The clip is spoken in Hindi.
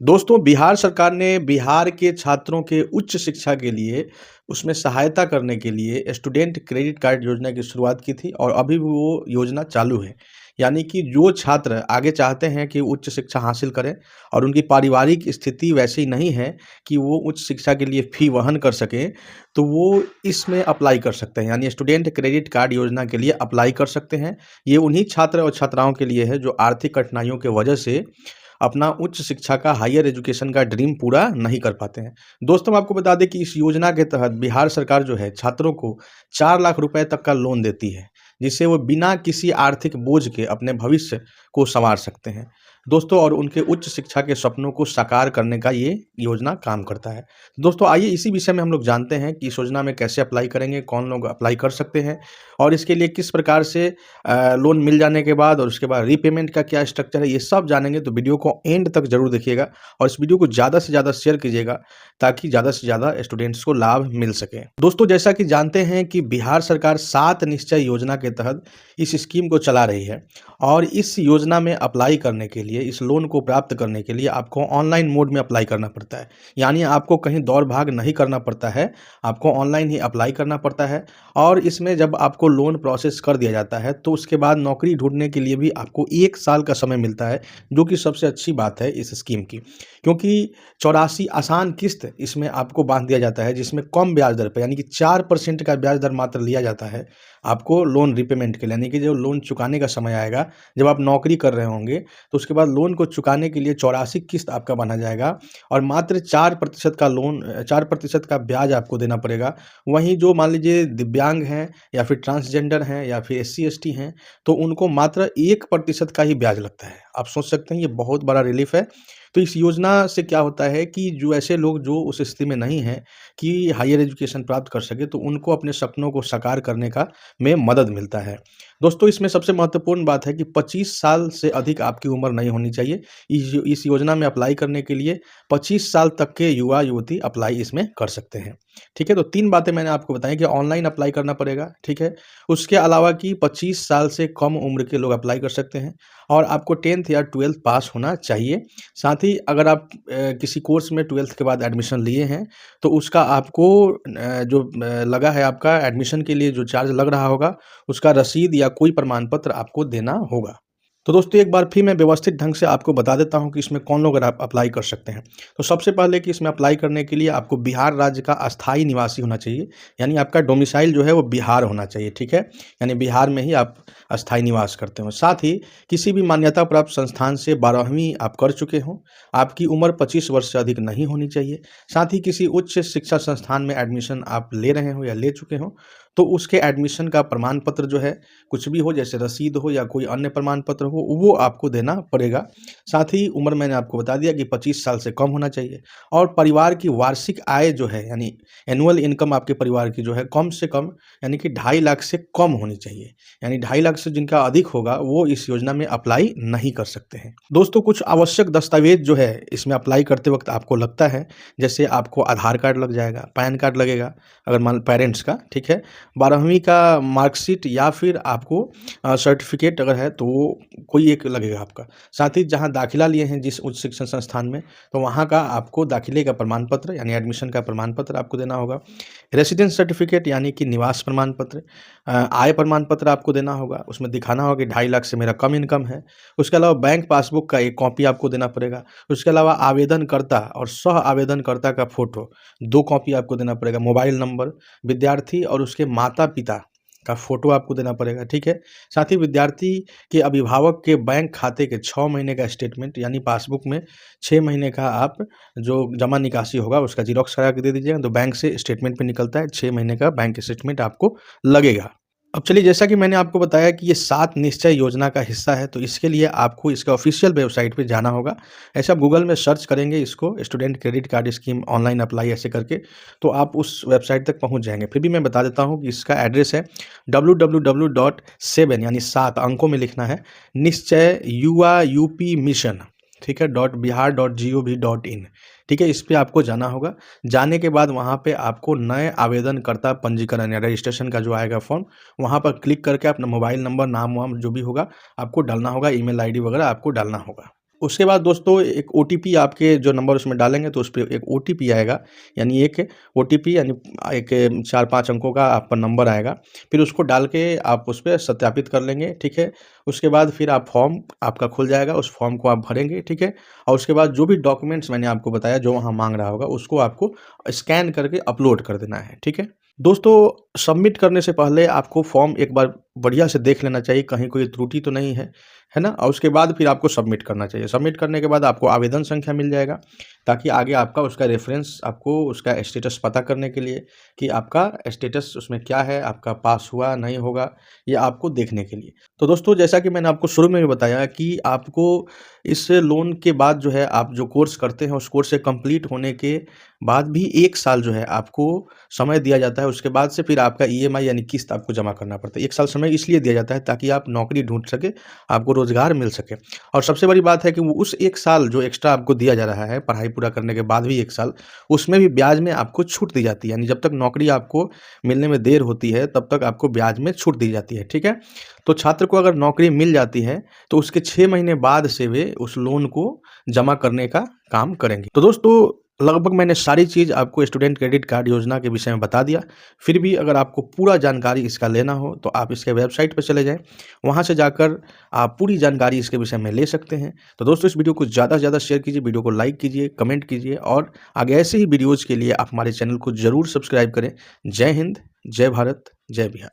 दोस्तों, बिहार सरकार ने बिहार के छात्रों के उच्च शिक्षा के लिए उसमें सहायता करने के लिए स्टूडेंट क्रेडिट कार्ड योजना की शुरुआत की थी और अभी भी वो योजना चालू है। यानी कि जो छात्र आगे चाहते हैं कि उच्च शिक्षा हासिल करें और उनकी पारिवारिक स्थिति वैसी नहीं है कि वो उच्च शिक्षा के लिए फ़ी वहन कर सकें, तो वो इसमें अप्लाई कर सकते हैं। यानी स्टूडेंट क्रेडिट कार्ड योजना के लिए अप्लाई कर सकते हैं। ये उन्हीं छात्र और छात्राओं के लिए है जो आर्थिक कठिनाइयों की वजह से अपना उच्च शिक्षा का हायर एजुकेशन का ड्रीम पूरा नहीं कर पाते हैं। दोस्तों, मैं आपको बता दें कि इस योजना के तहत बिहार सरकार जो है छात्रों को 4 लाख रुपए तक का लोन देती है, जिससे वो बिना किसी आर्थिक बोझ के अपने भविष्य को सँवार सकते हैं। दोस्तों, और उनके उच्च शिक्षा के सपनों को साकार करने का ये योजना काम करता है। दोस्तों, आइए इसी विषय में हम लोग जानते हैं कि इस योजना में कैसे अप्लाई करेंगे, कौन लोग अप्लाई कर सकते हैं और इसके लिए किस प्रकार से लोन मिल जाने के बाद और उसके बाद रीपेमेंट का क्या स्ट्रक्चर है, ये सब जानेंगे। तो वीडियो को एंड तक ज़रूर देखिएगा और इस वीडियो को ज़्यादा से ज़्यादा शेयर कीजिएगा ताकि ज़्यादा से ज़्यादा स्टूडेंट्स को लाभ मिल सके। दोस्तों, जैसा कि जानते हैं कि बिहार सरकार 7 निश्चय योजना के तहत इस स्कीम को चला रही है और इस योजना में अप्लाई करने के लिए, इस लोन को प्राप्त करने के लिए आपको ऑनलाइन मोड में अप्लाई करना पड़ता है। यानी आपको कहीं दौड़-भाग नहीं करना पड़ता है, आपको ऑनलाइन ही अप्लाई करना पड़ता है और इसमें जब आपको लोन प्रोसेस कर दिया जाता है, तो उसके बाद नौकरी ढूँढने के लिए भी आपको 1 साल का समय मिलता है, जो कि सबसे अच्छी बात है इस स्कीम की। क्योंकि 84 आसान किस्त इसमें आपको बाँध दिया जाता है, जिसमें कम ब्याज दर पे यानी कि 4% का ब्याज दर मात्र लिया जाता है, आपको लोन रीपेमेंट के लिए। यानी कि जब लोन चुकाने का समय आएगा, जब आप नौकरी कर रहे होंगे, तो उसके बाद लोन को चुकाने के लिए 84 किस्त आपका बाँधा जाएगा और मात्र 4% का लोन 4% का ब्याज आपको देना पड़ेगा। वहीं जो मान लीजिए दिव्यांग हैं या फिर ट्रांसजेंडर हैं या फिर एससी-एसटी हैं, तो उनको मात्र 1% का ही ब्याज लगता है। आप सोच सकते हैं ये बहुत बड़ा रिलीफ़ है। तो इस योजना से क्या होता है कि जो ऐसे लोग जो उस स्थिति में नहीं हैं कि हायर एजुकेशन प्राप्त कर सकें, तो उनको अपने सपनों को साकार करने का में मदद मिलता है। दोस्तों, इसमें सबसे महत्वपूर्ण बात है कि 25 साल से अधिक आपकी उम्र नहीं होनी चाहिए। इस योजना में अप्लाई करने के लिए 25 साल तक के युवा-युवती अप्लाई इसमें कर सकते हैं। ठीक है? तो 3 बातें मैंने आपको बताई कि ऑनलाइन अप्लाई करना पड़ेगा, ठीक है? उसके अलावा कि 25 साल से कम उम्र के लोग अप्लाई कर सकते हैं और आपको 10th या 12th पास होना चाहिए। साथ ही अगर आप किसी कोर्स में 12th के बाद एडमिशन लिए हैं, तो उसका आपको जो लगा है आपका एडमिशन के लिए जो चार्ज लग रहा होगा, उसका रसीद या कोई प्रमाण पत्र आपको देना होगा। तो दोस्तों, एक बार फिर मैं व्यवस्थित ढंग से आपको बता देता हूँ कि इसमें कौन लोग आप अप्लाई कर सकते हैं। तो सबसे पहले कि इसमें अप्लाई करने के लिए आपको बिहार राज्य का अस्थायी निवासी होना चाहिए, यानी आपका डोमिसाइल जो है वो बिहार होना चाहिए, ठीक है? यानी बिहार में ही आप अस्थायी निवास करते हो। साथ ही किसी भी मान्यता प्राप्त संस्थान से 12वीं आप कर चुके हों, आपकी उम्र 25 वर्ष से अधिक नहीं होनी चाहिए। साथ ही किसी उच्च शिक्षा संस्थान में एडमिशन आप ले रहे हो या ले चुके हों, तो उसके एडमिशन का प्रमाण पत्र जो है, कुछ भी हो जैसे रसीद हो या कोई अन्य प्रमाण पत्र हो, वो आपको देना पड़ेगा। साथ ही उम्र मैंने आपको बता दिया कि 25 साल से कम होना चाहिए और परिवार की वार्षिक आय जो है यानी एनुअल इनकम आपके परिवार की जो है कम से कम यानी कि 2.5 लाख से कम होनी चाहिए। यानी 2.5 लाख से जिनका अधिक होगा वो इस योजना में अप्लाई नहीं कर सकते हैं। दोस्तों, कुछ आवश्यक दस्तावेज़ जो है इसमें अप्लाई करते वक़्त आपको लगता है, जैसे आपको आधार कार्ड लग जाएगा, पैन कार्ड लगेगा अगर मान पेरेंट्स का, ठीक है? 12वीं का मार्कशीट या फिर आपको सर्टिफ़िकेट अगर है तो वो कोई एक लगेगा आपका। साथ ही जहाँ दाखिला लिए हैं जिस उच्च शिक्षण संस्थान में, तो वहाँ का आपको दाखिले का प्रमाण पत्र यानी एडमिशन का प्रमाण पत्र आपको देना होगा। रेसिडेंस सर्टिफ़िकेट यानी कि निवास प्रमाण पत्र, आय प्रमाण पत्र आपको देना होगा। उसमें दिखाना होगा कि 2.5 लाख से मेरा कम इनकम है। उसके अलावा बैंक पासबुक का एक कॉपी आपको देना पड़ेगा। उसके अलावा आवेदनकर्ता और सह आवेदनकर्ता का फ़ोटो 2 कॉपी आपको देना पड़ेगा। मोबाइल नंबर, विद्यार्थी और उसके माता-पिता का फ़ोटो आपको देना पड़ेगा, ठीक है? साथ ही विद्यार्थी के अभिभावक के बैंक खाते के 6 महीने का स्टेटमेंट यानी पासबुक में 6 महीने का आप जो जमा निकासी होगा उसका ज़ेरॉक्स करा के दे दीजिएगा, तो बैंक से स्टेटमेंट पे निकलता है, 6 महीने का बैंक स्टेटमेंट आपको लगेगा। अब चलिए, जैसा कि मैंने आपको बताया कि ये 7 निश्चय योजना का हिस्सा है, तो इसके लिए आपको इसका ऑफ़िशियल वेबसाइट पे जाना होगा। ऐसे आप गूगल में सर्च करेंगे इसको student credit card scheme online apply ऐसे करके, तो आप उस वेबसाइट तक पहुँच जाएँगे। फिर भी मैं बता देता हूँ कि इसका एड्रेस है www.7 यानी 7 अंकों में लिखना है, निश्चय युवा यूपी मिशन, ठीक है? .bihar.gov.in, ठीक है? इस पे आपको जाना होगा। जाने के बाद वहाँ पे आपको नए आवेदनकर्ता पंजीकरण या रजिस्ट्रेशन का जो आएगा फॉर्म, वहाँ पर क्लिक करके अपना मोबाइल नंबर, नाम-वाम जो भी होगा आपको डालना होगा, ईमेल आईडी वगैरह आपको डालना होगा। उसके बाद दोस्तों एक ओटीपी आपके जो नंबर उसमें डालेंगे तो उस पे एक ओटीपी आएगा, यानी एक ओटीपी यानी एक 4-5 अंकों का आपका नंबर आएगा। फिर उसको डाल के आप उस पे सत्यापित कर लेंगे, ठीक है? उसके बाद फिर आप फॉर्म आपका खुल जाएगा, उस फॉर्म को आप भरेंगे, ठीक है? और उसके बाद जो भी डॉक्यूमेंट्स मैंने आपको बताया जो वहाँ माँग रहा होगा, उसको आपको स्कैन करके अपलोड कर देना है, ठीक है? दोस्तों सबमिट करने से पहले आपको फॉर्म एक बार बढ़िया से देख लेना चाहिए, कहीं कोई त्रुटि तो नहीं है ना? और उसके बाद फिर आपको सबमिट करना चाहिए। सबमिट करने के बाद आपको आवेदन संख्या मिल जाएगा, ताकि आगे आपका उसका रेफ़रेंस आपको उसका स्टेटस पता करने के लिए कि आपका स्टेटस उसमें क्या है, आपका पास हुआ, नहीं होगा, ये आपको देखने के लिए। तो दोस्तों जैसा कि मैंने आपको शुरू में भी बताया कि आपको इस लोन के बाद जो है आप जो कोर्स करते हैं, उस कोर्स से कंप्लीट होने के बाद भी 1 साल जो है आपको समय दिया जाता है। उसके बाद से फिर आपका ईएमआई यानी किस्त आपको जमा करना पड़ता है। 1 साल समय इसलिए दिया जाता है ताकि आप नौकरी ढूँढ सकें, आपको रोज़गार मिल सके। और सबसे बड़ी बात है कि वो उस 1 साल जो एक्स्ट्रा आपको दिया जा रहा है, पढ़ाई पूरा करने के बाद भी 1 साल, उसमें भी ब्याज में आपको छूट दी जाती है। यानी जब तक नौकरी आपको मिलने में देर होती है, तब तक आपको ब्याज में छूट दी जाती है, ठीक है? तो छात्र को अगर नौकरी मिल जाती है, तो उसके 6 महीने बाद से वे उस लोन को जमा करने का काम करेंगे। तो दोस्तों लगभग मैंने सारी चीज़ आपको स्टूडेंट क्रेडिट कार्ड योजना के विषय में बता दिया। फिर भी अगर आपको पूरा जानकारी इसका लेना हो तो आप इसके वेबसाइट पे चले जाएँ। वहाँ से जाकर आप पूरी जानकारी इसके विषय में ले सकते हैं। तो दोस्तों इस वीडियो को ज़्यादा से ज़्यादा शेयर कीजिए, वीडियो को लाइक कीजिए, कमेंट कीजिए और आगे ऐसे ही वीडियोज़ के लिए आप हमारे चैनल को ज़रूर सब्सक्राइब करें। जय हिंद, जय भारत, जय बिहार।